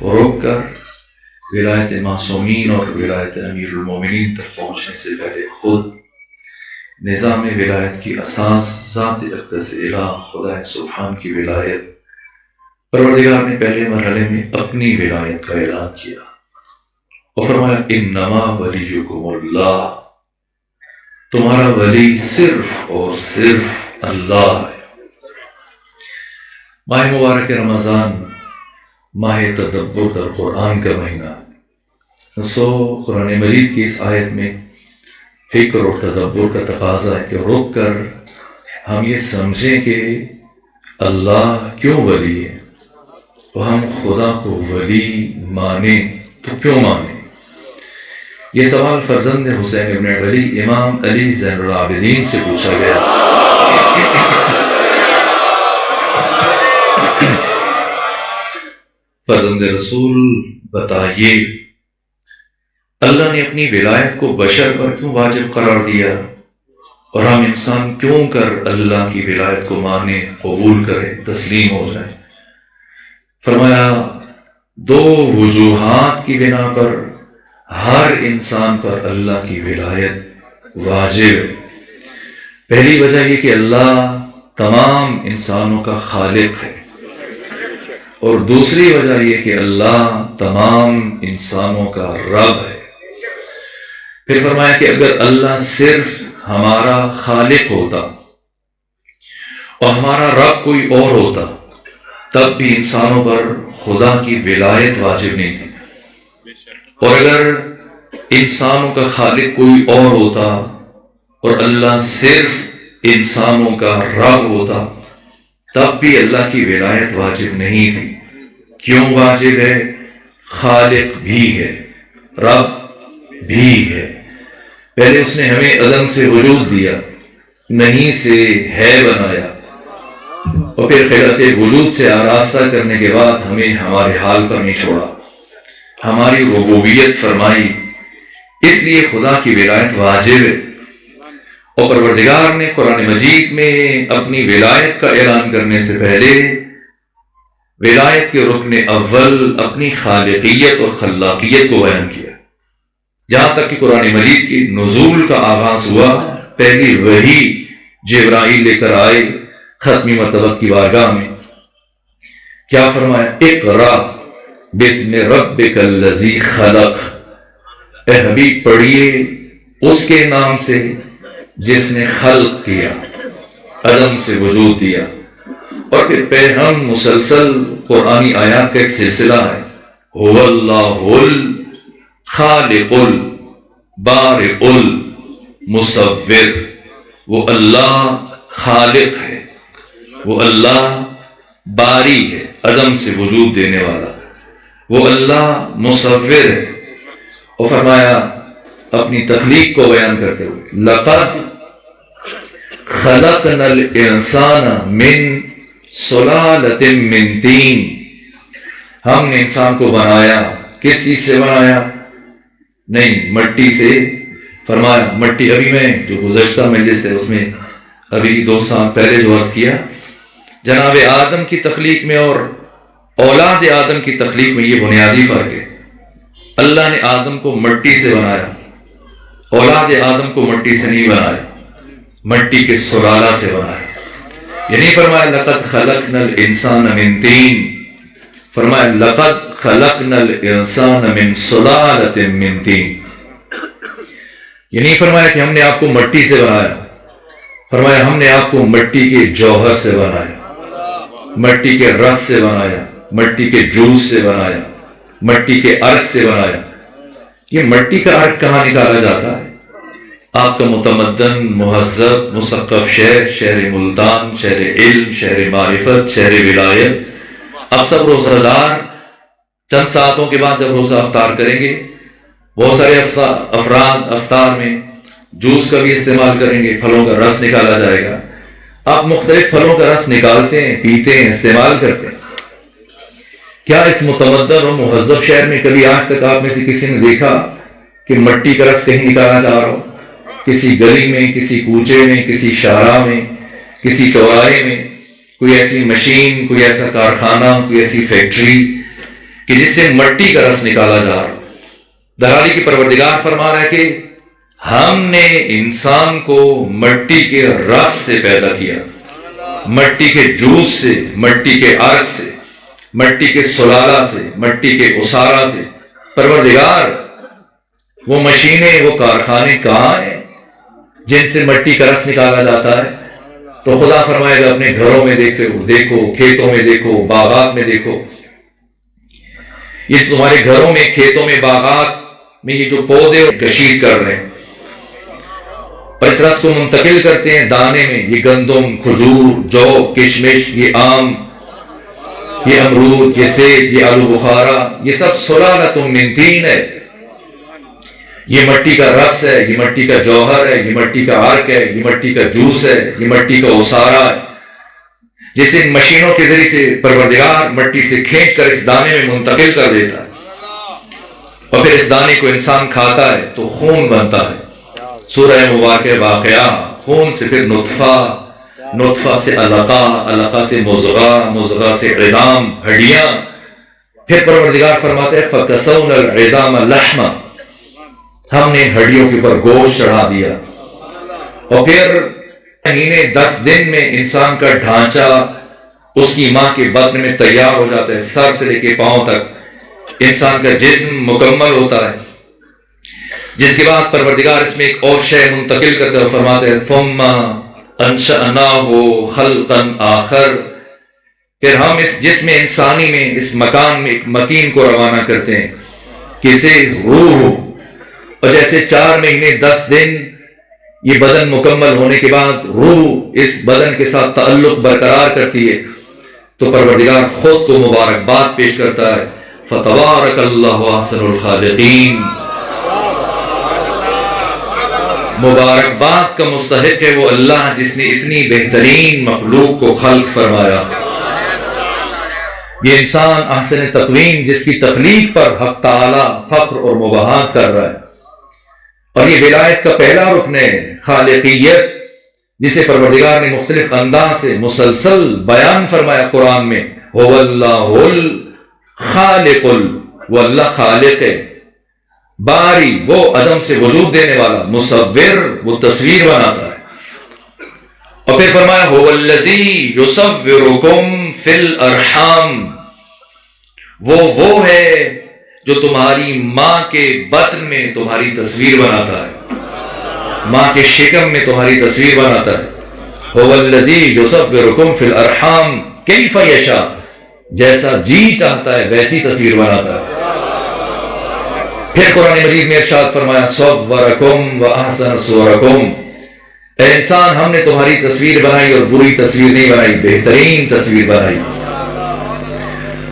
رک کر ولایت معصومین اور ولایت امیر المومنین تک پہنچنے سے پہلے خود نظام ولایت کی اساس ذات اقدس الہ خدا سبحان کی ولایت، پروردگار نے پہلے مرحلے میں اپنی ولایت کا اعلان کیا اور فرمایا انما ولیکم اللہ، تمہارا ولی صرف اور صرف اللہ ہے۔ ماہ مبارک رمضان ماہ تدبر در قرآن کا مہینہ، سو قرآن مجید کی اس آیت میں فکر اور تدبر کا تقاضا ہے کہ رک کر ہم یہ سمجھیں کہ اللہ کیوں ولی ہے، اور ہم خدا کو ولی مانیں تو کیوں مانیں۔ یہ سوال فرزند حسین ابن علی امام علی زین العابدین سے پوچھا گیا۔ فرزند رسول بتائیے اللہ نے اپنی ولایت کو بشر پر کیوں واجب قرار دیا، اور ہم انسان کیوں کر اللہ کی ولایت کو مانے، قبول کرے، تسلیم ہو جائیں۔ فرمایا دو وجوہات کی بنا پر ہر انسان پر اللہ کی ولایت واجب ہے۔ پہلی وجہ یہ کہ اللہ تمام انسانوں کا خالق ہے، اور دوسری وجہ یہ کہ اللہ تمام انسانوں کا رب ہے۔ پھر فرمایا کہ اگر اللہ صرف ہمارا خالق ہوتا اور ہمارا رب کوئی اور ہوتا تب بھی انسانوں پر خدا کی ولایت واجب نہیں تھی، اور اگر انسانوں کا خالق کوئی اور ہوتا اور اللہ صرف انسانوں کا رب ہوتا تب بھی اللہ کی ولایت واجب نہیں تھی۔ کیوں واجب ہے؟ خالق بھی ہے، رب بھی ہے۔ پہلے اس نے ہمیں عدم سے وجود دیا، نہیں سے ہے بنایا، اور پھر خلقت وجود سے آراستہ کرنے کے بعد ہمیں ہمارے حال پر نہیں چھوڑا، ہماری ربوبیت فرمائی۔ اس لیے خدا کی ولایت واجب ہے، اور پروردگار نے قرآن مجید میں اپنی ولایت کا اعلان کرنے سے پہلے ولایت کے رکن اول اپنی خالقیت اور خلاقیت کو بیان کیا۔ جہاں تک کہ قرآن مجید کی نزول کا آغاز ہوا، پہلی وحی جبرائیل لے کر آئے ختمی مرتبت کی بارگاہ میں، کیا فرمایا؟ اقرا بسم ربک الذی خلق، اے حبیب پڑھیے اس کے نام سے جس نے خلق کیا، عدم سے وجود دیا۔ اور پھر ہم مسلسل قرآنی آیات کا ایک سلسلہ ہے، هو اللہ الخالق البارئ المصور، وہ اللہ خالق ہے، وہ اللہ باری ہے، عدم سے وجود دینے والا، وہ اللہ مصور ہے۔ اور فرمایا اپنی تخلیق کو بیان کرتے ہوئے لقد خلقنا الانسان من سلالۃ من طین، ہم نے انسان کو بنایا، کس چیز سے بنایا؟ نہیں، مٹی سے۔ فرمایا مٹی، ابھی میں جو گزشتہ مجلس ہے اس میں ابھی 2 سال پہلے جو عرض کیا، جناب آدم کی تخلیق میں اور اولاد آدم کی تخلیق میں یہ بنیادی فرق ہے۔ اللہ نے آدم کو مٹی سے بنایا، اولاد آدم کو مٹی سے نہیں بنایا، مٹی کے سلالہ سے بنایا۔ یعنی فرمایا لقد خلقنا الانسان من طین، فرمایا لقد خلقنا الانسان من سلالۃ من طین، یعنی فرمایا کہ ہم نے آپ کو مٹی سے بنایا، فرمایا ہم نے آپ کو مٹی کے جوہر سے بنایا، مٹی کے رس سے بنایا، مٹی کے جوس سے بنایا، مٹی کے عرق سے بنایا۔ یہ مٹی کا عرق کہاں نکالا جاتا ہے؟ آپ کا متمدن، مہذب، مثقف شہر، شہر ملتان، شہر علم، شہر معرفت، شہر ولایت، اب سب روزہ دار چند ساعتوں کے بعد جب روزہ افطار کریں گے، بہت سارے افراد افطار میں جوس کا بھی استعمال کریں گے، پھلوں کا رس نکالا جائے گا۔ آپ مختلف پھلوں کا رس نکالتے ہیں، پیتے ہیں، استعمال کرتے ہیں۔ کیا اس متمدن اور مہذب شہر میں کبھی آج تک آپ میں سے کسی نے دیکھا کہ مٹی کا رس کہیں نکالا جا رہا ہو؟ کسی گلی میں، کسی کوچے میں، کسی شاہراہ میں، کسی چوراہے میں کوئی ایسی مشین، کوئی ایسا کارخانہ، کوئی ایسی فیکٹری کہ جس سے مٹی کا رس نکالا جا رہا. درالی کی پروردگار فرما رہا ہے کہ ہم نے انسان کو مٹی کے رس سے پیدا کیا، مٹی کے جوس سے، مٹی کے عرق سے، مٹی کے سلالہ سے، مٹی کے اسارہ سے. پروردگار وہ مشینیں، وہ کارخانے کہاں ہیں جن سے مٹی کا رس نکالا جاتا ہے؟ تو خدا فرمائے گا اپنے گھروں میں دیکھو، کھیتوں میں دیکھو، باغات میں دیکھو. یہ تمہارے گھروں میں، کھیتوں میں، باغات میں یہ جو پودے کشید کر رہے ہیں اور اس رس کو منتقل کرتے ہیں دانے میں، یہ گندم، کھجور، جو، کشمش، یہ آم، یہ امرود، یہ سیب، یہ آلو بخارا، یہ سب سلالۃ من طین ہے. یہ مٹی کا رس ہے، یہ مٹی کا جوہر ہے، یہ مٹی کا عرق ہے، یہ مٹی کا جوس ہے، یہ مٹی کا اسارہ ہے، جسے مشینوں کے ذریعے سے پروردگار مٹی سے کھینچ کر اس دانے میں منتقل کر دیتا ہے. اور پھر اس دانے کو انسان کھاتا ہے تو خون بنتا ہے. سورہ مبارکہ واقعہ، خون سے پھر نطفہ، نطفہ سے علقہ، علقہ سے مضغہ، مضغہ سے عظام، ہڈیاں. پھر پروردگار فرماتے ہیں فَكَسَوْنَا الْعِظَامَ لَحْمًا، ہم نے ہڈیوں کے اوپر گوشت چڑھا دیا. اور پھر مہینے 10 دن میں انسان کا ڈھانچہ اس کی ماں کے بطن میں تیار ہو جاتا ہے. سر سے لے کے پاؤں تک انسان کا جسم مکمل ہوتا ہے، جس کے بعد پروردگار اس میں ایک اور شے منتقل کرتے ہیں. فرماتے ہیں ثم انشأناہ خلقا آخر، پھر ہم اس جسم انسانی میں، اس مکان میں ایک مکین کو روانہ کرتے ہیں کہ اسے روح. اور جیسے 4 مہینے 10 دن یہ بدن مکمل ہونے کے بعد روح اس بدن کے ساتھ تعلق برقرار کرتی ہے، تو پروردگار خود کو مبارکباد پیش کرتا ہے. فتبارک اللہ احسن الخالقین، مبارکباد کا مستحق ہے وہ اللہ جس نے اتنی بہترین مخلوق کو خلق فرمایا. یہ انسان احسن تقویم جس کی تخلیق پر حق تعالی فخر اور مباحات کر رہا ہے. اور یہ ولایت کا پہلا رکن ہے خالقیت، جسے پروردگار نے مختلف انداز سے مسلسل بیان فرمایا قرآن میں. هو اللہ الخالق، وہ اللہ خالق ہے، باری وہ عدم سے وجود دینے والا، مصور وہ تصویر بناتا ہے. اور پھر فرمایا هو الذی یصورکم فی الارحام، وہ ہے جو تمہاری ماں کے بطن میں تمہاری تصویر بناتا ہے، ماں کے شکم میں تمہاری تصویر بناتا ہے. هو الذی یصورکم فی الارحام کیف یشاء، جیسا جی چاہتا ہے ویسی تصویر بناتا ہے. پھر قرآن مجید میں ارشاد فرمایا صورکم واحسن صورکم، اے انسان ہم نے تمہاری تصویر بنائی اور بری تصویر نہیں بنائی، بہترین تصویر بنائی.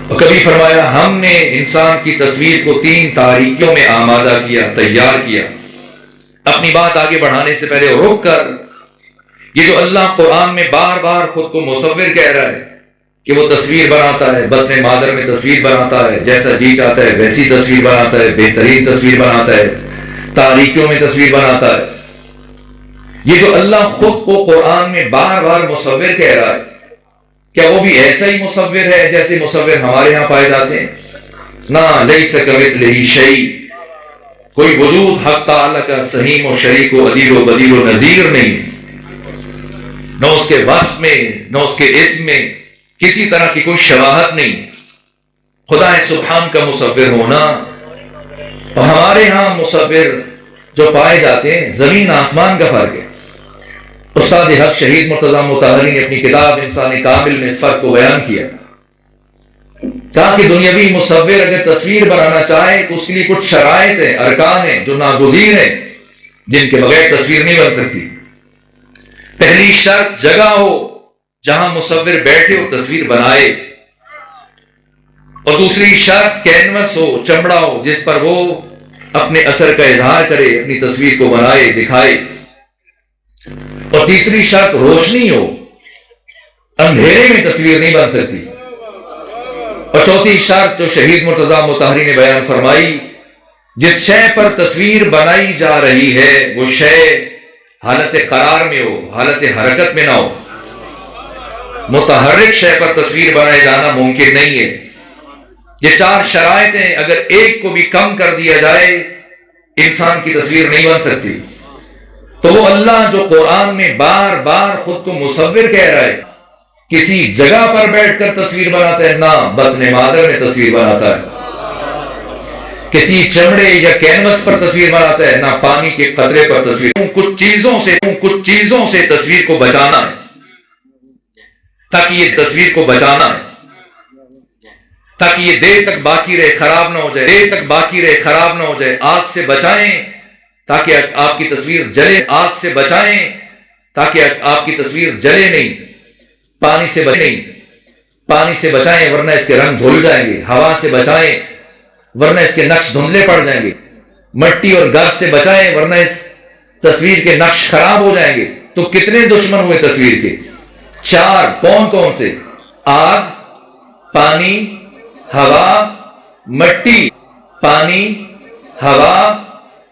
اور کبھی فرمایا ہم نے انسان کی تصویر کو 3 تاریکیوں میں آمادہ کیا، تیار کیا. اپنی بات آگے بڑھانے سے پہلے رک کر یہ جو اللہ قرآن میں بار بار خود کو مصور کہہ رہا ہے کہ وہ تصویر بناتا ہے، بطن مادر میں تصویر بناتا ہے، جیسا جی چاہتا ہے ویسی تصویر بناتا ہے، بہترین تصویر بناتا ہے، تاریکیوں میں تصویر بناتا ہے. یہ جو اللہ خود کو قرآن میں بار بار مصور کہہ رہا ہے، کیا وہ بھی ایسا ہی مصور ہے جیسے مصور ہمارے ہاں پائے جاتے ہیں؟ نہ، لیس کمثلہ شیء، کوئی وجود حق تعالی کا سہیم و شریک و عدیل و بدیل و نظیر نہیں، نہ اس کے وصف میں نہ اس کے اسم میں کسی طرح کی کوئی شباہت نہیں. خدا سبحان کا مصور ہونا اور ہمارے ہاں مصور جو پائے جاتے ہیں، زمین آسمان کا فرق ہے. استاد حق شہید مرتضی مطہری نے اپنی کتاب انسان کامل میں اس فرق کو بیان کیا. کہا کہ دنیاوی مصور اگر تصویر بنانا چاہے تو اس کے لیے کچھ شرائط ہیں، ارکان ہیں جو ناگزیر ہیں، جن کے بغیر تصویر نہیں بن سکتی. پہلی شرط جگہ ہو جہاں مصور بیٹھے ہو تصویر بنائے، اور دوسری شرط کینوس ہو، چمڑا ہو جس پر وہ اپنے اثر کا اظہار کرے، اپنی تصویر کو بنائے دکھائے. اور تیسری شرط روشنی ہو، اندھیرے میں تصویر نہیں بن سکتی. اور چوتھی شرط جو شہید مرتضی مطہری نے بیان فرمائی، جس شے پر تصویر بنائی جا رہی ہے وہ شے حالت قرار میں ہو، حالت حرکت میں نہ ہو. متحرک شے پر تصویر بنائے جانا ممکن نہیں ہے. یہ 4 شرائطیں اگر ایک کو بھی کم کر دیا جائے انسان کی تصویر نہیں بن سکتی۔ تو وہ اللہ جو قرآن میں بار بار خود کو مصور کہہ رہا ہے، کسی جگہ پر بیٹھ کر تصویر بناتا ہے، نہ بطن مادر میں تصویر بناتا ہے، کسی چمڑے یا کینوس پر تصویر بناتا ہے، نہ پانی کے قطرے پر تصویر۔ کچھ چیزوں سے تصویر کو بچانا ہے، تاکہ یہ تصویر کو بچانا ہے، تاکہ یہ دیر تک باقی رہے، خراب نہ ہو جائے، آگ سے بچائیں تاکہ آپ کی تصویر جلے، آگ سے بچائیں تاکہ آپ کی تصویر جلے نہیں، پانی سے بچائیں ورنہ اس کے رنگ دھل جائیں گے، ہوا سے بچائیں ورنہ اس کے نقش دھندلے پڑ جائیں گے، مٹی اور گرد سے بچائیں ورنہ اس تصویر کے نقش خراب ہو جائیں گے۔ تو کتنے دشمن ہوئے تصویر کے؟ 4۔ کون سے؟ آگ، پانی، ہوا، مٹی، پانی، ہوا،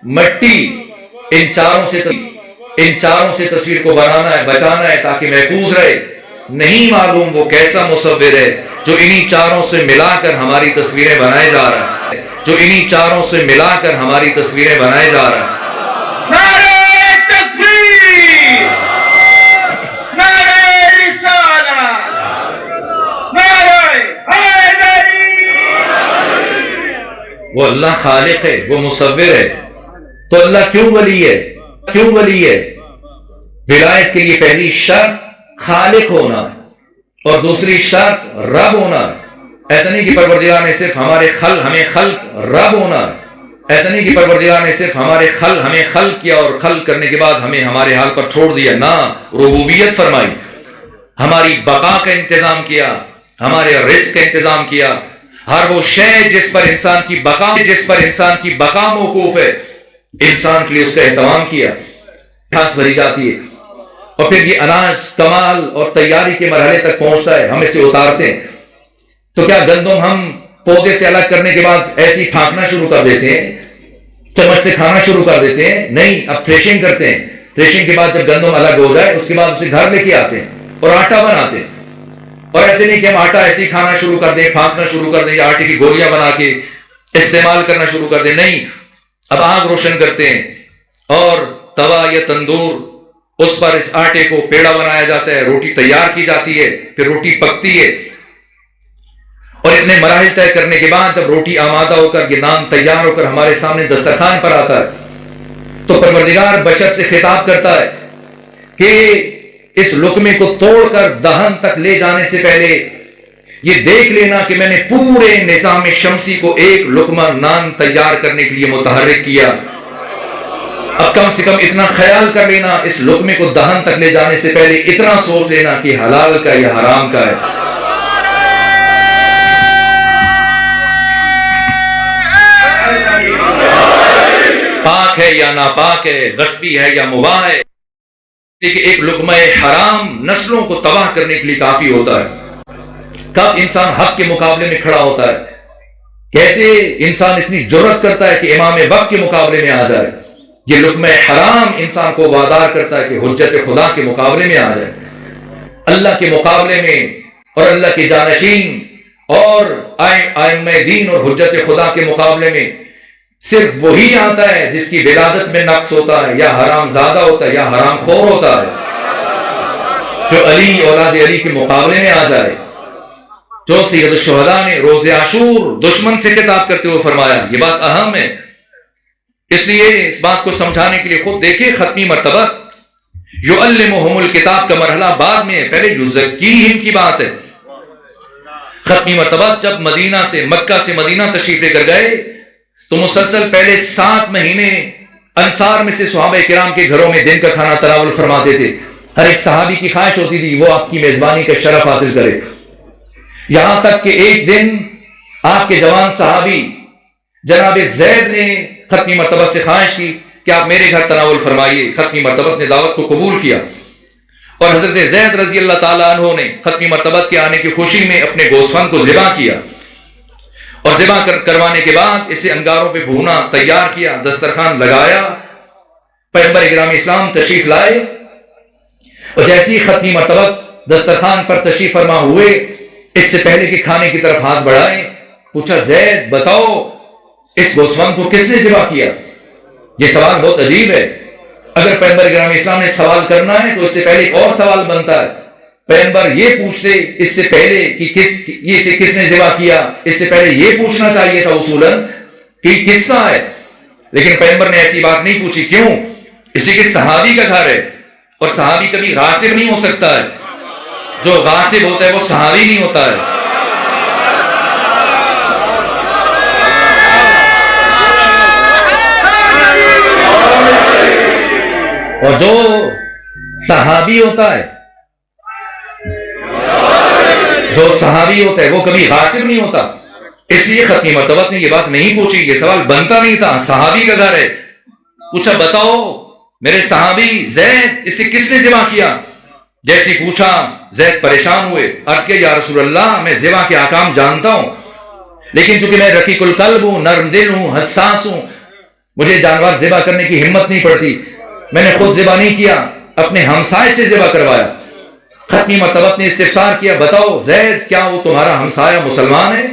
مٹی، ان چاروں سے تصویر کو بنانا ہے، بچانا ہے تاکہ محفوظ رہے۔ نہیں معلوم وہ کیسا مصور ہے جو انہی 4 سے ملا کر ہماری تصویریں بنائے جا رہا ہے، نعرہ تکبیر، نعرہ رسالت، نعرہ حیدری۔ وہ اللہ خالق ہے، وہ مصور ہے، تو اللہ کیوں ولی ہے؟ ولایت کے لیے پہلی شرط خالق ہونا ہے اور دوسری شرط رب ہونا ہے۔ ایسا نہیں کہ پروردگار نے صرف ہمیں خلق رب ہونا ہے، ایسا نہیں کہ پروردگار نے صرف ہمیں خلق کیا اور خلق کرنے کے بعد ہمیں ہمارے حال پر چھوڑ دیا، نہ، ربوبیت فرمائی، ہماری بقا کا انتظام کیا، ہمارے رزق کا انتظام کیا، ہر وہ شے جس پر انسان کی بقا موقوف ہے انسان کے لیے اس کا اہتمام کیا، گھاس بھری جاتی ہے اور پھر یہ اناج کمال اور تیاری کے مرحلے تک پہنچتا ہے، ہم اسے اتارتے ہیں۔ تو کیا گندم ہم پودے سے الگ کرنے کے بعد ایسی پھانکنا شروع کر دیتے ہیں، چمچ سے کھانا شروع کر دیتے ہیں؟ نہیں، اب تھریشنگ کرتے ہیں، تھریشنگ کے بعد جب گندم الگ ہو جائے اس کے بعد اسے گھر لے کے آتے ہیں اور آٹا بناتے ہیں۔ اور ایسے نہیں کہ ہم آٹا ایسے ہی کھانا شروع کر دیں، پھانکنا شروع کر دیں یا آٹے کی گولیاں بنا کے استعمال کرنا شروع کر دیں، نہیں، اب آگ روشن کرتے ہیں اور توا یا تندور، اس پر اس آٹے کو پیڑا بنایا جاتا ہے، روٹی تیار کی جاتی ہے، پھر روٹی پکتی ہے اور اتنے مراحل طے کرنے کے بعد جب روٹی آمادہ ہو کر، یہ نان تیار ہو کر ہمارے سامنے دسترخوان پر آتا ہے تو پروردگار بشر سے خطاب کرتا ہے کہ اس لقمے کو توڑ کر دہن تک لے جانے سے پہلے یہ دیکھ لینا کہ میں نے پورے نظام شمسی کو ایک لقمہ نان تیار کرنے کے لیے متحرک کیا۔ اب کم سے کم اتنا خیال کر لینا، اس لقمے کو دہن تک لے جانے سے پہلے اتنا سوچ لینا کہ حلال کا یا حرام کا ہے۔ پاک ہے یا ناپاک ہے، غصبی ہے یا مباح ہے۔ ایک لقمہ حرام نسلوں کو تباہ کرنے کے لیے کافی ہوتا ہے۔ کب انسان حق کے مقابلے میں کھڑا ہوتا ہے، کیسے انسان اتنی جرأت کرتا ہے کہ امام وقت کے مقابلے میں آ جائے۔ یہ لقمہ حرام انسان کو وادار کرتا ہے کہ حجت خدا کے مقابلے میں آ جائے، اللہ کے مقابلے میں، اور اللہ کے جانشین اور ائمہ دین اور حجت خدا کے مقابلے میں صرف وہی آتا ہے جس کی ولادت میں نقص ہوتا ہے، یا حرام زادہ ہوتا ہے، یا حرام خور ہوتا ہے۔ جو علی اولاد علی کے مقابلے میں آ جائے، جو سید الشہداء نے روز عاشور دشمن سے خطاب کرتے ہوئے فرمایا، یہ بات اہم ہے، اس لیے اس بات کو سمجھانے کے لیے خود دیکھیں ختمی مرتبہ یعلمہم الکتاب کا مرحلہ بعد میں ہے، پہلے یزکیہم کی بات ہے۔ ختمی مرتبہ جب مکہ سے مدینہ تشریف لے کر گئے تو مسلسل پہلے 7 مہینے انصار میں سے صحابہ کرام کے گھروں میں دن کا کھانا تناول فرماتے تھے۔ ہر ایک صحابی کی خواہش ہوتی تھی وہ آپ کی میزبانی کا شرف حاصل کرے، یہاں تک کہ ایک دن آپ کے جوان صحابی جناب زید نے ختمی مرتبہ سے خواہش کی کہ آپ میرے گھر تناول فرمائیے۔ ختمی مرتبہ نے دعوت کو قبول کیا اور حضرت زید رضی اللہ تعالیٰ عنہ نے ختمی مرتبہ کے آنے کی خوشی میں اپنے گوسفند کو ذبح کیا اور ذبح کروانے کے بعد اسے انگاروں پہ بھونا تیار کیا، دسترخوان لگایا، پیغمبر اکرام اسلام تشریف لائے اور جیسی ختمی مرتبہ دسترخوان پر تشریف فرما ہوئے، اس سے پہلے کہ کھانے کی طرف ہاتھ بڑھائیں پوچھا زید بتاؤ اس گوسفند کو کس نے ذبح کیا؟ یہ سوال بہت عجیب ہے. اگر پیغمبر گرامی اسلام نے سوال کرنا ہے تو اس سے پہلے ایک اور سوال بنتا ہے. پیغمبر یہ پوچھتے اس سے پہلے کہ اسے کس نے ذبح کیا، اس سے پہلے یہ پوچھنا چاہیے تھا اصولاً کہ کس کا ہے. لیکن پیغمبر نے ایسی بات نہیں پوچھی. کیوں؟ اس لیے کہ صحابی کا گھر ہے، اور صحابی کبھی غاصب نہیں ہو سکتا ہے. جو غاصب ہوتا ہے وہ صحابی نہیں ہوتا ہے. اور جو صحابی ہوتا ہے وہ کبھی غاصب نہیں ہوتا. اس لیے ختمی مرتبہ نے یہ بات نہیں پوچھی، یہ سوال بنتا نہیں تھا. صحابی کا گھر ہے. پوچھا بتاؤ میرے صحابی زید اسے کس نے ذبح کیا؟ جیسے پوچھا زید پریشان ہوئے. عرض کیا یا رسول اللہ میں ذبح کے احکام جانتا ہوں، لیکن چونکہ میں رقیق القلب ہوں، نرم دل ہوں، حساس ہوں، مجھے جانور ذبح کرنے کی ہمت نہیں پڑتی. میں نے خود ذبح نہیں کیا، اپنے ہمسائے سے ذبح کروایا. ختمی مرتبہ نے استفسار کیا بتاؤ زید کیا وہ تمہارا ہمسایہ مسلمان ہے؟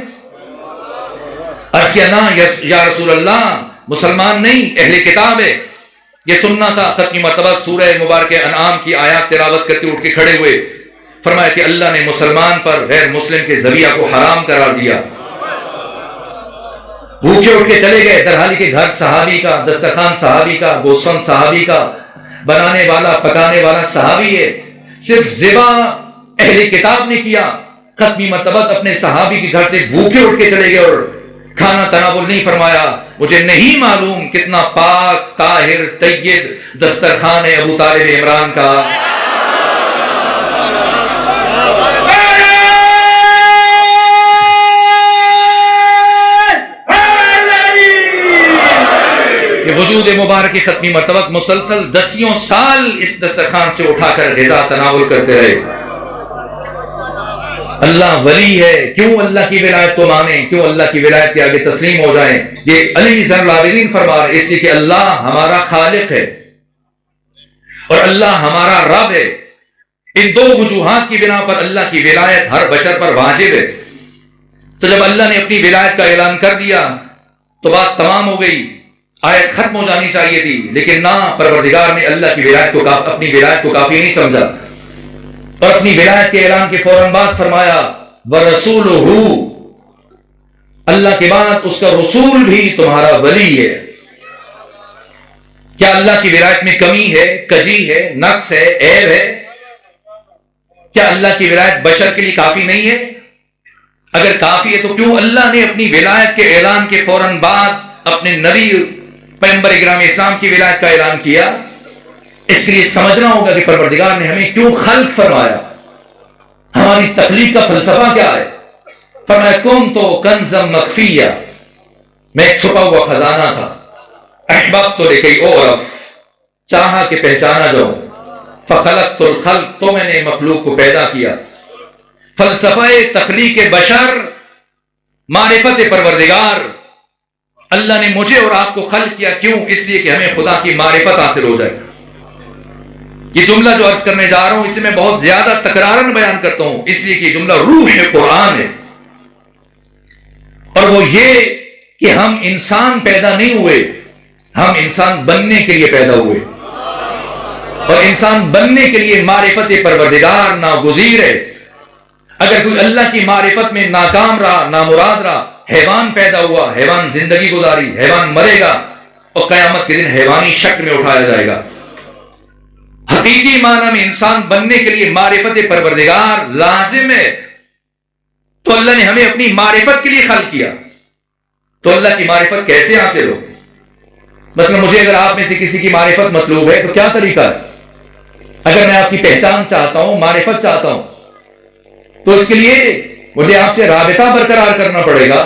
عرض کیا نا یا رسول اللہ مسلمان نہیں، اہل کتاب ہے. یہ سننا تھا. ختمی مرتبہ سورہ مبارکہ انعام کی آیات تلاوت کرتے اٹھ کے کھڑے ہوئے. فرمایا کہ اللہ نے مسلمان پر غیر مسلم کے ذبیحہ کو حرام قرار دیا. بھوکے اٹھ کے چلے گئے. درحالی کے گھر صحابی کا، دسترخوان صحابی کا، گوسفند صحابی کا، بنانے والا پکانے والا صحابی ہے. صرف ذبح اہل کتاب نے کیا. ختمی مرتبہ اپنے صحابی کے گھر سے بھوکے اٹھ کے چلے گئے اور کھانا تناول نہیں فرمایا. مجھے نہیں معلوم کتنا پاک طاہر طیب دسترخوان ہے ابو طالب عمران کا. وجود مبارک ختمی مرتبہ مسلسل 10 سال اس دسترخوان سے اٹھا کر غذا تناول کرتے رہے. اللہ ولی ہے، کیوں اللہ کی ولایت کو مانیں، کیوں اللہ کی ولایت کے آگے تسلیم ہو جائیں. یہ علی زین العابدین فرما رہے اس لیے کہ اللہ ہمارا خالق ہے اور اللہ ہمارا رب ہے. ان دو وجوہات کی بنا پر اللہ کی ولایت ہر بشر پر واجب ہے. تو جب اللہ نے اپنی ولایت کا اعلان کر دیا تو بات تمام ہو گئی، آیت ختم ہو جانی چاہیے تھی. لیکن نہ، پروردگار نے اللہ کی ولایت کو اپنی ولایت کو کافی نہیں سمجھا اور اپنی ولایت کے اعلان کے فوراً بعد فرمایا وَرَسُولُهُ، اللہ کے بعد اس کا رسول بھی تمہارا ولی ہے. کیا اللہ کی ولایت میں کمی ہے، کجی ہے، نقص ہے، عیب ہے؟ کیا اللہ کی ولایت بشر کے لیے کافی نہیں ہے؟ اگر کافی ہے تو کیوں اللہ نے اپنی ولایت کے اعلان کے فوراً بعد اپنے نبی پیغمبر اکرام اسلام کی ولایت کا اعلان کیا؟ اس لیے سمجھنا ہوگا کہ پروردگار نے ہمیں کیوں خلق فرمایا، ہماری تخلیق کا فلسفہ کیا ہے. فرمایا کنتُ کنزا مخفیہ، میں ایک چھپا ہوا خزانہ تھا. احببت لکی اعرف، چاہا کہ پہچانا جاؤں. فخلقت الخلق، تو میں نے مخلوق کو پیدا کیا. فلسفہ تخلیق بشر، معرفت پروردگار. اللہ نے مجھے اور آپ کو خلق کیا کیوں؟ اس لیے کہ ہمیں خدا کی معرفت حاصل ہو جائے. یہ جملہ جو عرض کرنے جا رہا ہوں اسے میں بہت زیادہ تکرارن بیان کرتا ہوں اس لیے کہ یہ جملہ روح قرآن ہے. اور وہ یہ کہ ہم انسان پیدا نہیں ہوئے، ہم انسان بننے کے لیے پیدا ہوئے. اور انسان بننے کے لیے معرفت پروردگار ناگزیر ہے. اگر کوئی اللہ کی معرفت میں ناکام رہا، نامراد رہا، حیوان پیدا ہوا، حیوان زندگی گزاری، حیوان مرے گا اور قیامت کے دن حیوانی شکل میں اٹھایا جائے گا. حقیقی معنی میں انسان بننے کے لیے معرفت پروردگار لازم ہے. تو اللہ نے ہمیں اپنی معرفت کے لیے خلق کیا. تو اللہ کی معرفت کیسے حاصل ہو؟ مثلا مجھے اگر آپ میں سے کسی کی معرفت مطلوب ہے تو کیا طریقہ ہے؟ اگر میں آپ کی پہچان چاہتا ہوں، معرفت چاہتا ہوں، تو اس کے لیے مجھے آپ سے رابطہ برقرار کرنا پڑے گا.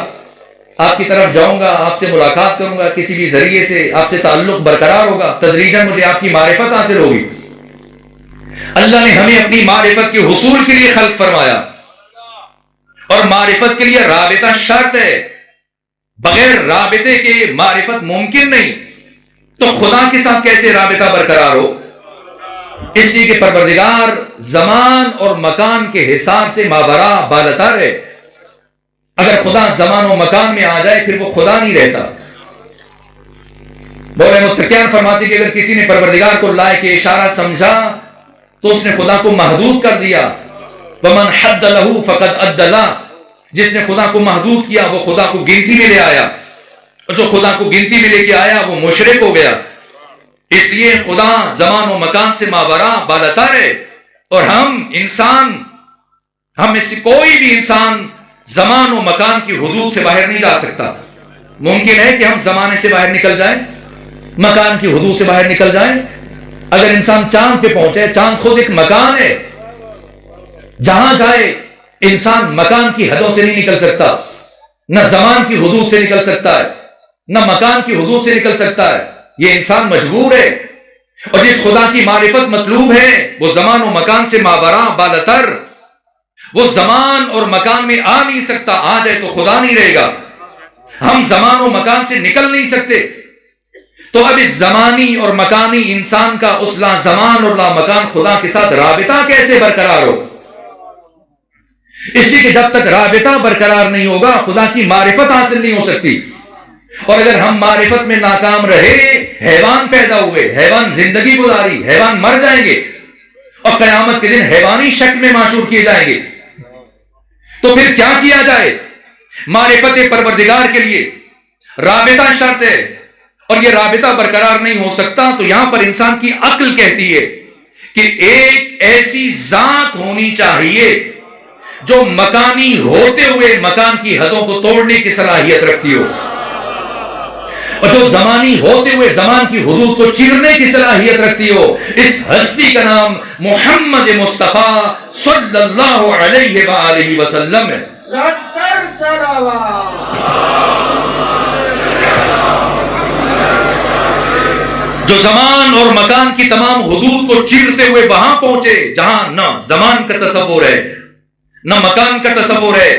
آپ کی طرف جاؤں گا، آپ سے ملاقات کروں گا، کسی بھی ذریعے سے آپ سے تعلق برقرار ہوگا، تدریجاً مجھے آپ کی معرفت حاصل ہوگی. اللہ نے ہمیں اپنی معرفت کے حصول کے لیے خلق فرمایا اور معرفت کے لیے رابطہ شرط ہے. بغیر رابطے کے معرفت ممکن نہیں. تو خدا کے ساتھ کیسے رابطہ برقرار ہو؟ اس لیے کہ پروردگار زمان اور مکان کے حساب سے مابرا بالاتر ہے. اگر خدا زمان و مکان میں آ جائے پھر وہ خدا نہیں رہتا. بولے متقیان فرماتے کہ اگر کسی نے پروردگار کو لائے کہ اشارہ سمجھا تو اس نے خدا کو محدود کر دیا. ومن حد له فقد ادلا، جس نے خدا کو محدود کیا وہ خدا کو گنتی میں لے آیا، اور جو خدا کو گنتی میں لے کے آیا وہ مشرک ہو گیا. اس لیے خدا زمان و مکان سے ماورا بالاتر ہے، اور ہم میں سے کوئی بھی انسان زمان و مکان کی حدود سے باہر نہیں جا سکتا. ممکن ہے کہ ہم زمانے سے باہر نکل جائیں، مکان کی حدود سے باہر نکل جائیں. اگر انسان چاند پہ پہنچے، چاند خود ایک مکان ہے، جہاں جائے انسان مکان کی حدوں سے نہیں نکل سکتا، نہ زمان کی حدود سے نکل سکتا ہے، نہ مکان کی حدود سے نکل سکتا ہے. یہ انسان مجبور ہے. اور جس خدا کی معرفت مطلوب ہے وہ زمان و مکان سے ماورا بالاتر، وہ زمان اور مکان میں آ نہیں سکتا. آ جائے تو خدا نہیں رہے گا. ہم زمان و مکان سے نکل نہیں سکتے. تو اب اس زمانی اور مکانی انسان کا اس لا زمان اور لا مکان خدا کے ساتھ رابطہ کیسے برقرار ہو؟ اسی کہ جب تک رابطہ برقرار نہیں ہوگا خدا کی معرفت حاصل نہیں ہو سکتی. اور اگر ہم معرفت میں ناکام رہے، حیوان پیدا ہوئے، حیوان زندگی گزاری، حیوان مر جائیں گے اور قیامت کے دن حیوانی شکل میں معشور کیے جائیں گے. تو پھر کیا کیا جائے؟ معرفت پروردگار کے لیے رابطہ شرط ہے، اور یہ رابطہ برقرار نہیں ہو سکتا. تو یہاں پر انسان کی عقل کہتی ہے کہ ایک ایسی ذات ہونی چاہیے جو مکانی ہوتے ہوئے مکان کی حدوں کو توڑنے کی صلاحیت رکھتی ہو، اور جو زمانی ہوتے ہوئے زمان کی حدود کو چیرنے کی صلاحیت رکھتی ہو. اس ہستی کا نام محمد مصطفیٰ صلی اللہ علیہ وآلہ وسلم ہے. جو زمان اور مکان کی تمام حدود کو چیرتے ہوئے وہاں پہنچے جہاں نہ زمان کا تصور ہے نہ مکان کا تصور ہے.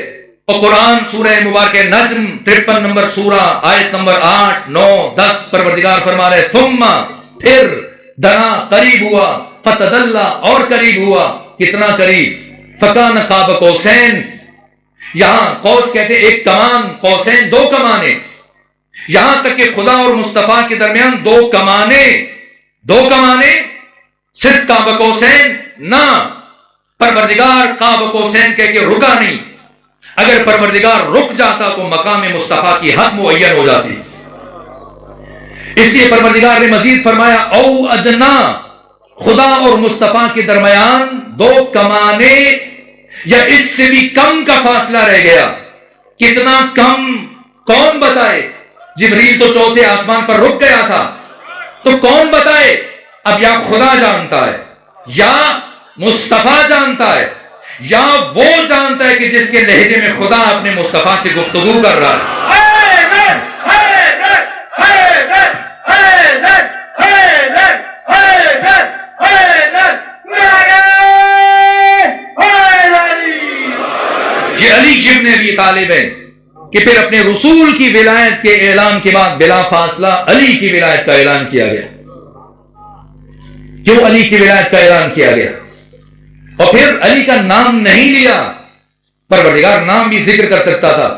اور قرآن سورہ مبارکہ نجم 53 نمبر سورہ آیت نمبر 8، 9، 10 پروردگار فرما رہے ثم پھر دنا قریب ہوا فتدلا اور قریب ہوا. کتنا قریب؟ فکان قاب قوسین. یہاں قوس کہتے ایک کمان، قوسین دو کمانے. یہاں تک کہ خدا اور مصطفیٰ کے درمیان دو کمانے صرف قاب قوسین نہ. پروردگار قاب قوسین کہہ کے رکا نہیں. اگر پروردگار رک جاتا تو مقام مصطفیٰ کی حد معین ہو جاتی. اس لیے پروردگار نے مزید فرمایا او ادنا، خدا اور مصطفیٰ کے درمیان دو کمانے یا اس سے بھی کم کا فاصلہ رہ گیا. کتنا کم کون بتائے؟ جبریل تو چوتھے آسمان پر رک گیا تھا، تو کون بتائے؟ اب یا خدا جانتا ہے، یا مصطفیٰ جانتا ہے، یا وہ جانتا ہے کہ جس کے لہجے میں خدا اپنے مصطفیٰ سے گفتگو کر رہا ہے. یہ علی ابن ابی طالب ہے کہ پھر اپنے رسول کی ولایت کے اعلان کے بعد بلا فاصلہ علی کی ولایت کا اعلان کیا گیا. کیوں علی کی ولایت کا اعلان کیا گیا؟ اور پھر علی کا نام نہیں لیا. پروردگار نام بھی ذکر کر سکتا تھا،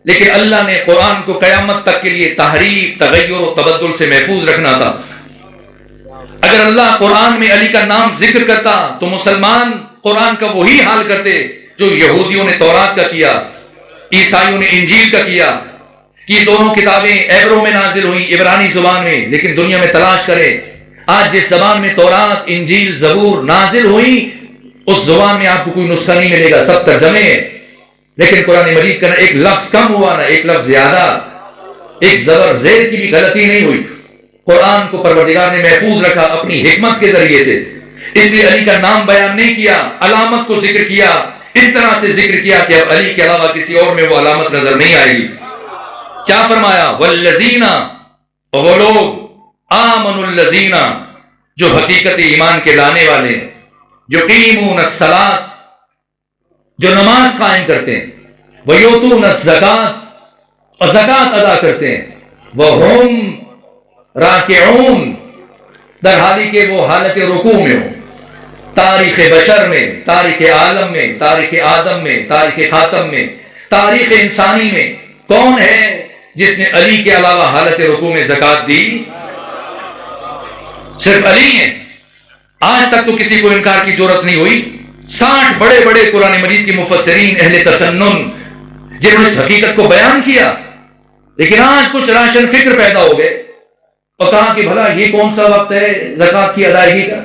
لیکن اللہ نے قرآن کو قیامت تک کے لیے تحریف، تغیر و تبدل سے محفوظ رکھنا تھا. اگر اللہ قرآن میں علی کا نام ذکر کرتا تو مسلمان قرآن کا وہی حال کرتے جو یہودیوں نے تورات کا کیا، عیسائیوں نے انجیل کا کیا. یہ دونوں کتابیں عبروں میں نازل ہوئی، عبرانی زبان میں، لیکن دنیا میں تلاش کریں آج جس زبان میں تورات، انجیل، زبور نازل ہوئی اس زبان میں آپ کو کوئی نسخہ نہیں ملے گا، سب ترجمے ہیں. لیکن قرآن مجید کا نہ ایک لفظ کم ہوا نہ ایک لفظ زیادہ، ایک زبر زیر کی بھی غلطی نہیں ہوئی. قرآن کو پروردگار نے محفوظ رکھا اپنی حکمت کے ذریعے سے. اس لیے علی کا نام بیان نہیں کیا، علامت کو ذکر کیا، اس طرح سے ذکر کیا کہ اب علی کے علاوہ کسی اور میں وہ علامت نظر نہیں آئے گی. کیا فرمایا؟ والذین، وہ لوگ آمنوا الذین جو حقیقت ایمان کے لانے والے ہیں، یقیمون الصلاۃ جو نماز قائم کرتے ہیں، ویؤتون الزکاۃ اور زکات ادا کرتے ہیں، وہم راکعون در حالی کہ وہ حالت رکوع میں ہوں. تاریخ بشر میں، تاریخ عالم میں، تاریخ آدم میں، تاریخ خاتم میں تاریخ انسانی میں کون ہے جس نے علی کے علاوہ حالت رکوع میں زکات دی؟ صرف علی ہیں. آج تک تو کسی کو انکار کی جرات نہیں ہوئی. 60 بڑے بڑے قرآن مجید کے مفسرین اہل تسنن جنہوں نے اس حقیقت کو بیان کیا، لیکن آج کچھ راشن فکر پیدا ہو گئے اور کہا کہ بھلا یہ کون سا وقت ہے زکات کی ادائیگی کا.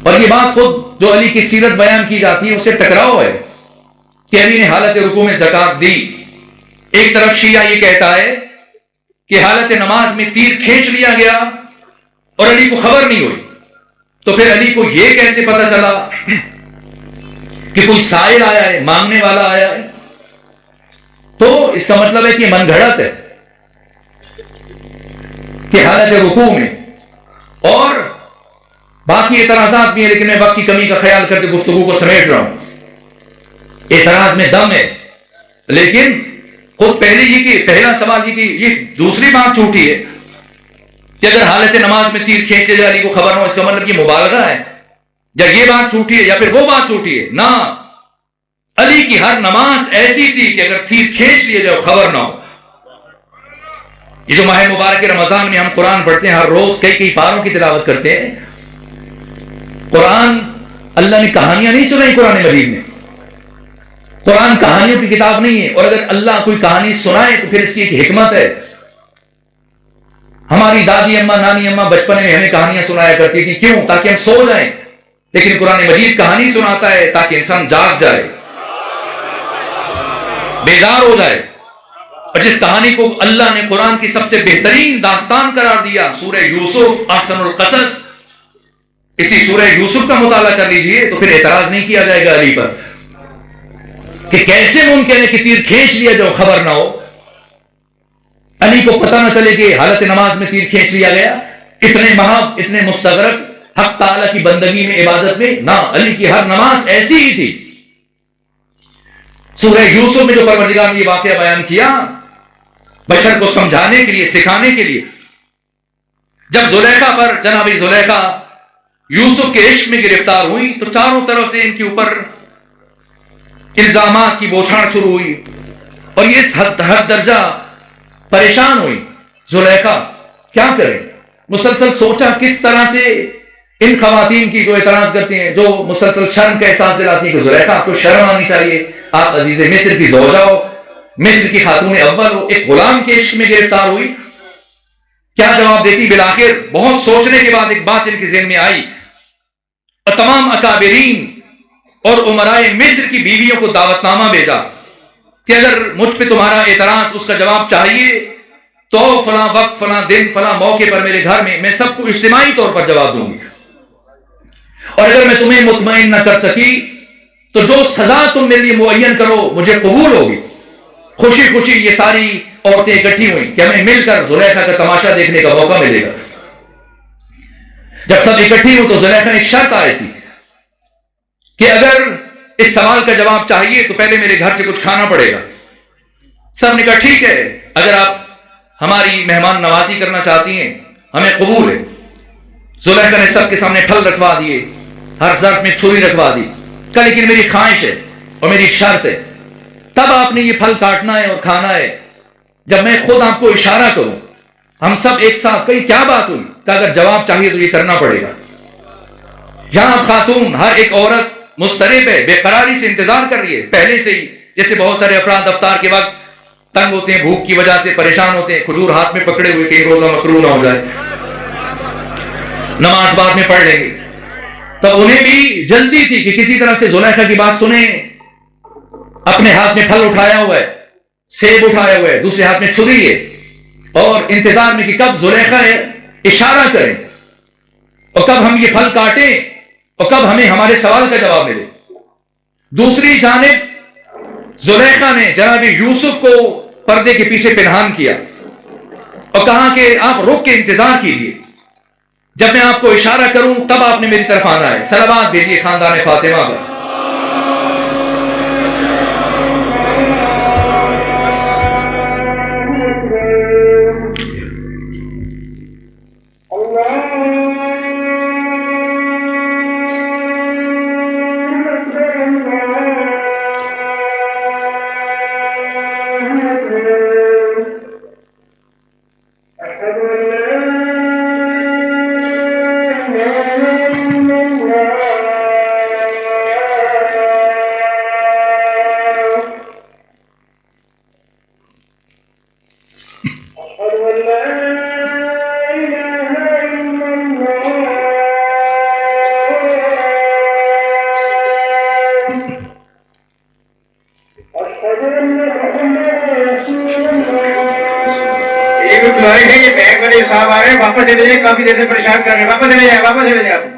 اور یہ بات خود جو علی کی سیرت بیان کی جاتی ہے اس سے ٹکراؤ ہے کہ علی نے حالت رکوع میں زکات دی. ایک طرف شیعہ یہ کہتا ہے کہ حالت نماز میں تیر کھینچ لیا گیا اور علی کو خبر نہیں ہوئی، تو پھر علی کو یہ کیسے پتا چلا کہ کوئی سائل آیا ہے، مانگنے والا آیا ہے؟ تو اس کا مطلب ہے کہ من گھڑت ہے کہ حالت رکوع میں. اور باقی اعتراضات بھی ہیں، لیکن میں وقت کی کمی کا خیال کرتے گفتگو کو سمیٹ رہا ہوں. اعتراض میں دم ہے، لیکن خود پہلے یہ کہ پہلا سوال یہ کہ یہ دوسری بات چھوٹی ہے کہ اگر حالت نماز میں تیر کھینچے جائے علی کو خبر نہ ہو، اس کا مطلب یہ مبالغہ ہے، یا یہ بات چھوٹی ہے یا پھر وہ بات چھوٹی ہے. نہ، علی کی ہر نماز ایسی تھی کہ اگر تیر کھینچ لیا جائے خبر نہ ہو. یہ جو ماہ مبارک رمضان میں ہم قرآن پڑھتے ہیں، ہر روز کئی پاروں کی تلاوت کرتے ہیں. قرآن اللہ نے کہانیاں نہیں سنائی. قرآن مجید میں قرآن کہانیوں کی کتاب نہیں ہے، اور اگر اللہ کوئی کہانی سنائے تو پھر اس کی ایک حکمت ہے. ہماری دادی اماں، نانی اماں بچپن میں ہمیں کہانیاں سنایا کرتی تھی. کیوں؟ تاکہ ہم سو جائیں. لیکن قرآن مجید کہانی سناتا ہے تاکہ انسان جاگ جائے، بیدار ہو جائے. اور جس کہانی کو اللہ نے قرآن کی سب سے بہترین داستان قرار دیا، سورہ یوسف احسن القصص، اسی سورہ یوسف کا مطالعہ کر لیجئے تو پھر اعتراض نہیں کیا جائے گا علی پر کہ کیسے ممکن ہے کہ تیر کھینچ لیا جو خبر نہ ہو. علی کو پتہ نہ چلے کہ حالت نماز میں تیر کھینچ لیا گیا. اتنے محب، اتنے مستغرق حق تعالی کی بندگی میں، عبادت میں. نہ، علی کی ہر نماز ایسی ہی تھی. سورہ یوسف میں جو پروردگار نے یہ واقعہ بیان کیا بشر کو سمجھانے کے لیے، سکھانے کے لیے، جب زلیخا پر جناب زلیخا یوسف کے عشق میں گرفتار ہوئی تو چاروں طرف سے ان کے اوپر الزامات کی بوچھاڑ شروع ہوئی اور یہ اس حد درجہ پریشان ہوئی. زلیخا کیا کریں؟ مسلسل سوچا کس طرح سے ان خواتین کی جو اعتراض کرتی ہیں، جو مسلسل شرم کا احساس دلاتی ہیں کہ زلیخا آپ کو شرم آنی چاہیے، آپ عزیز مصر کی زوجہ ہو، مصر کی خاتون اول ہو، ایک غلام کے عشق میں گرفتار ہوئی. کیا جواب دیتی؟ بالآخر بہت سوچنے کے بعد ایک بات ان کے ذہن میں آئی اور تمام اکابرین اور امرائے مصر کی بیویوں کو دعوت نامہ بھیجا کہ اگر مجھ پہ تمہارا اعتراض، اس کا جواب چاہیے تو فلاں وقت، فلاں دن، فلاں موقع پر میرے گھر میں سب کو اجتماعی طور پر جواب دوں گی. اور اگر میں تمہیں مطمئن نہ کر سکی تو جو سزا تم میرے لیے معین کرو مجھے قبول ہوگی. خوشی خوشی یہ ساری عورتیں اکٹھی ہوئیں کہ ہمیں مل کر زلیخا کا تماشا دیکھنے کا موقع ملے گا. جب سب اکٹھی ہوئی تو زلیخا نے ایک شرط آئی تھی کہ اگر اس سوال کا جواب چاہیے تو پہلے میرے گھر سے کچھ کھانا پڑے گا. سب نے کہا ٹھیک ہے، اگر آپ ہماری مہمان نوازی کرنا چاہتی ہیں ہمیں قبول ہے. زلیخا نے سب کے سامنے پھل رکھوا دیے، ہر ظرف میں چھری رکھوا دی. کہا لیکن میری خواہش ہے اور میری شرط ہے، تب آپ نے یہ پھل کاٹنا ہے اور کھانا ہے جب میں خود آپ کو اشارہ کروں. ہم سب ایک ساتھ. کہی کیا بات ہوئی؟ کہ اگر جواب چاہیے تو یہ کرنا پڑے گا. یہاں خاتون، ہر ایک عورت مضطرب ہے، بے قراری سے انتظار کر رہی ہے پہلے سے ہی. جیسے بہت سارے افراد افطار کے وقت تنگ ہوتے ہیں، بھوک کی وجہ سے پریشان ہوتے ہیں، کھجور ہاتھ میں پکڑے ہوئے کہ روزہ مکروہ نہ ہو جائے، نماز بعد میں پڑھ لیں گے. تو انہیں بھی جلدی تھی کہ کسی طرح سے زلیخا کی بات سنیں. اپنے ہاتھ میں پھل اٹھایا ہوا ہے، سیب اٹھایا ہوا ہے، دوسرے ہاتھ میں چھری ہے، اور انتظار میں کہ کب زلیخا اشارہ کریں اور کب ہم یہ پھل کاٹیں اور کب ہمیں ہمارے سوال کا جواب ملے. دوسری جانب زلیخا نے جناب یوسف کو پردے کے پیچھے پنہان کیا اور کہا کہ آپ رک کے انتظار کیجئے، جب میں آپ کو اشارہ کروں تب آپ نے میری طرف آنا ہے. صلوات بھیجیے خاندان فاطمہ پر. یہ بھی بلائے ہیں، یہ بیگ والے صاحب آ رہے ہیں، واپس چلے جائیں، کافی دیر سے پریشان کر رہے ہیں، واپس چلے جائیں، واپس چلے جائیں.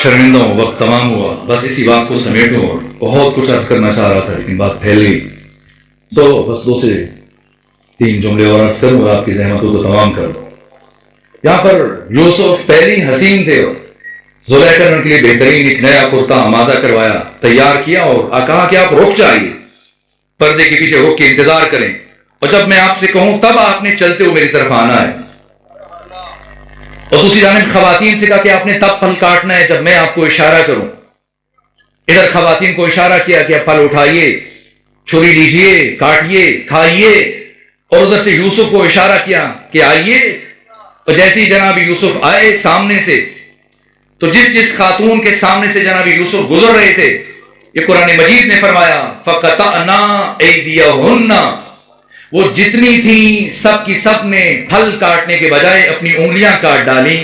شرمندہ ہوں، وقت تمام ہوا، بس اسی بات کو سمیٹوں، اور بہت کچھ عرض کرنا چاہ رہا تھا لیکن بات پھیل گئی. بس 2 سے 3 جملے اور عرض کروں گا، آپ کی زحمتوں کو تمام کر دوں. یہاں پر یوسف پہلی حسین تھے، اور زلیخا نے ان کے لیے بہترین ایک نیا کرتا آمادہ کروایا، تیار کیا، اور کہا کہ آپ رک جائیے، پردے کے پیچھے رک کے انتظار کریں، اور جب میں آپ سے کہوں تب آپ نے چلتے ہوئے میری طرف آنا ہے. اور دوسری جانب خواتین سے کہا کہ آپ نے تب پھل کاٹنا ہے جب میں آپ کو اشارہ کروں. ادھر خواتین کو اشارہ کیا کہ آپ پھل اٹھائیے، چھری لیجئے، کاٹیے، کھائیے، اور ادھر سے یوسف کو اشارہ کیا کہ آئیے. اور جیسے ہی جناب یوسف آئے سامنے سے، تو جس خاتون کے سامنے سے جناب یوسف گزر رہے تھے، یہ قرآن مجید نے فرمایا فَقَطَعْنَا أَيْدِيَهُنَّ، وہ جتنی تھی سب کی سب نے پھل کاٹنے کے بجائے اپنی انگلیاں کاٹ ڈالی.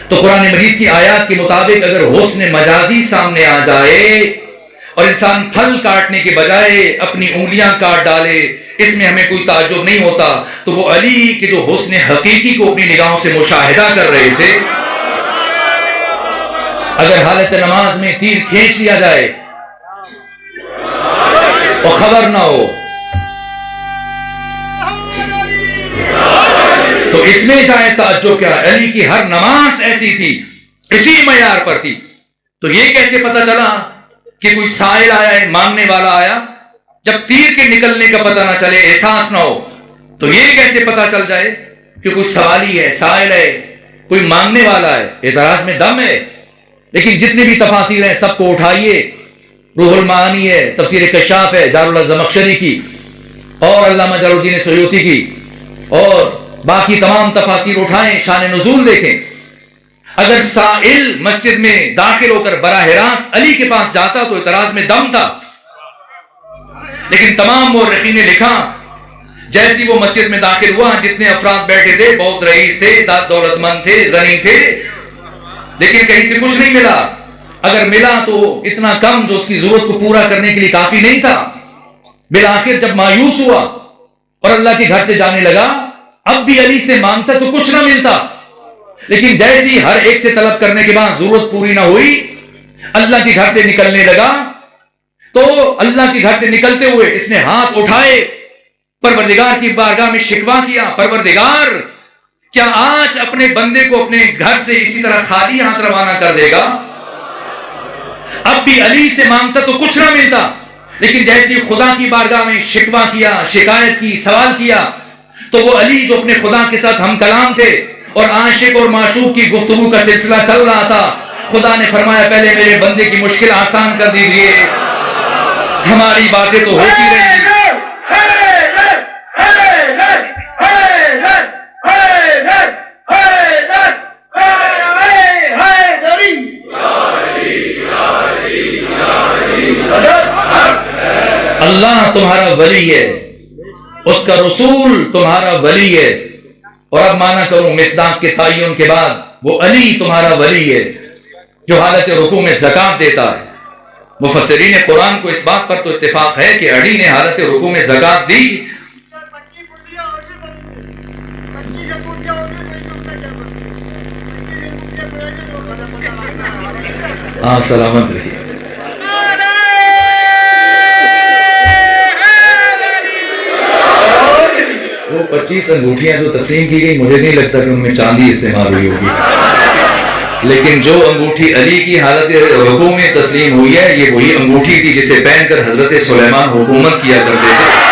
تو قرآن مجید کی آیات کے مطابق اگر حسن مجازی سامنے آ جائے اور انسان پھل کاٹنے کے بجائے اپنی انگلیاں کاٹ ڈالے، اس میں ہمیں کوئی تعجب نہیں ہوتا. تو وہ علی کے جو حسن حقیقی کو اپنی نگاہوں سے مشاہدہ کر رہے تھے، اگر حالت نماز میں تیر کھینچ لیا جائے اور خبر نہ ہو تو اس میں چاہے تعجب کیا، علی کی ہر نماز ایسی تھی، اسی معیار پر تھی. تو یہ کیسے پتا چلا کہ کوئی سائل آیا ہے، مانگنے والا آیا؟ جب تیر کے نکلنے کا پتہ نہ چلے، احساس نہ ہو، تو یہ کیسے پتا چل جائے کہ کوئی سوالی ہے، سائل ہے، کوئی مانگنے والا ہے؟ اعتراض میں دم ہے. لیکن جتنی بھی تفاسیر ہیں سب کو اٹھائیے، روح المعانی ہے، تفسیر کشاف ہے جار اللہ زمخشری کی، اور علامہ جلال الدین سیوطی کی، اور باقی تمام تفاسیر اٹھائیں، شان نزول دیکھیں. اگر سائل مسجد میں داخل ہو کر براہ راست علی کے پاس جاتا تو اعتراض میں دم تھا، لیکن تمام مورخین نے لکھا جیسی وہ مسجد میں داخل ہوا، جتنے افراد بیٹھے تھے بہت رئیس تھے، دولت مند تھے، غنی تھے، لیکن کہیں سے کچھ نہیں ملا. اگر ملا تو اتنا کم جو اس کی ضرورت کو پورا کرنے کے لیے کافی نہیں تھا. بالآخر جب مایوس ہوا اور اللہ کے گھر سے جانے لگا، اب بھی علی سے مانگتا تو کچھ نہ ملتا، لیکن جیسی ہر ایک سے طلب کرنے کے بعد ضرورت پوری نہ ہوئی، اللہ کے گھر سے نکلنے لگا. تو اللہ کے گھر سے نکلتے ہوئے اس نے ہاتھ اٹھائے، پروردگار کی بارگاہ میں شکوہ کیا، پروردگار کیا آج اپنے بندے کو اپنے گھر سے اسی طرح خالی ہاتھ روانہ کر دے گا؟ اب بھی علی سے مانگتا تو کچھ نہ ملتا، لیکن جیسے خدا کی بارگاہ میں شکوہ کیا، شکایت کی، سوال کیا، تو وہ علی جو اپنے خدا کے ساتھ ہم کلام تھے اور عاشق اور معشوق کی گفتگو کا سلسلہ چل رہا تھا، خدا نے فرمایا پہلے میرے بندے کی مشکل آسان کر دیجئے، ہماری باتیں تو ہوتی رہیں گی. اللہ تمہارا ولی ہے، اس کا رسول تمہارا ولی ہے، اور اب مانا کروں مصداق کے تعین کے بعد وہ علی تمہارا ولی ہے جو حالت رکوع میں زکات دیتا ہے۔ مفسرین قرآن کو اس بات پر تو اتفاق ہے کہ علی نے حالت رکوع میں زکات دی۔ ہاں سلامت رہیے۔ وہ 25 انگوٹھیاں جو تقسیم کی گئی مجھے نہیں لگتا کہ ان میں چاندی استعمال ہوئی ہوگی، لیکن جو انگوٹھی علی کی حالت رکوع میں تسلیم ہوئی ہے یہ وہی انگوٹھی تھی جسے پہن کر حضرت سلیمان حکومت کیا کرتے تھے۔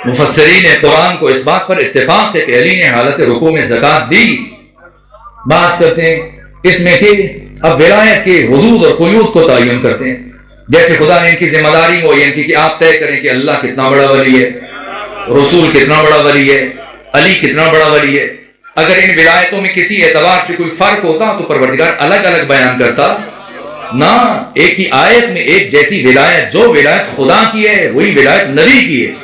مفسرین قرآن کو اس بات پر اتفاق ہے کہ علی نے حالت رکوع میں زکات دی۔ بات کرتے ہیں اس میں کہ اب ولایت کے حدود اور قیود کو تعین کرتے ہیں، جیسے خدا نے ان کی ذمہ داری وہ یہ کہ آپ طے کریں کہ اللہ کتنا بڑا ولی ہے، رسول کتنا بڑا ولی ہے، علی کتنا بڑا ولی ہے۔ اگر ان ولایتوں میں کسی اعتبار سے کوئی فرق ہوتا تو پروردگار الگ الگ بیان کرتا، نہ ایک ہی آیت میں ایک جیسی ولایت، جو ولایت خدا کی ہے وہی ولایت نبی کی ہے،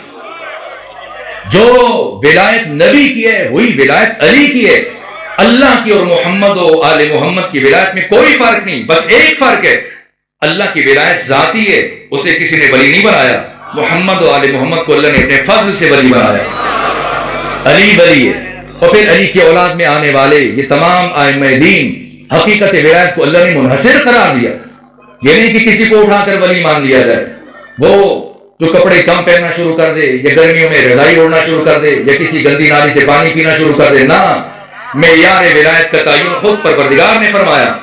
جو ولایت نبی کی ہے وہی ولایت علی کی ہے۔ اللہ کی اور محمد و آل محمد کی ولایت میں کوئی فرق نہیں، بس ایک فرق ہے، اللہ کی ولایت ذاتی ہے، اسے کسی نے ولی نہیں بنایا، محمد و آل محمد کو اللہ نے اپنے فضل سے ولی بنایا، علی ولی ہے۔ اور پھر علی کی اولاد میں آنے والے یہ تمام ائمہ دین حقیقت ولایت کو اللہ نے منحصر قرار دیا، یہ نہیں کہ کسی کو اٹھا کر ولی مان لیا جائے، وہ جو کپڑے کم پہننا شروع کر دے یا گرمیوں میں رضائی اوڑھنا شروع کر دے یا کسی گندی نالی سے پانی پینا شروع کر دے، نہ، معیار ولایت کا تعین خود پروردگار نے فرمایا۔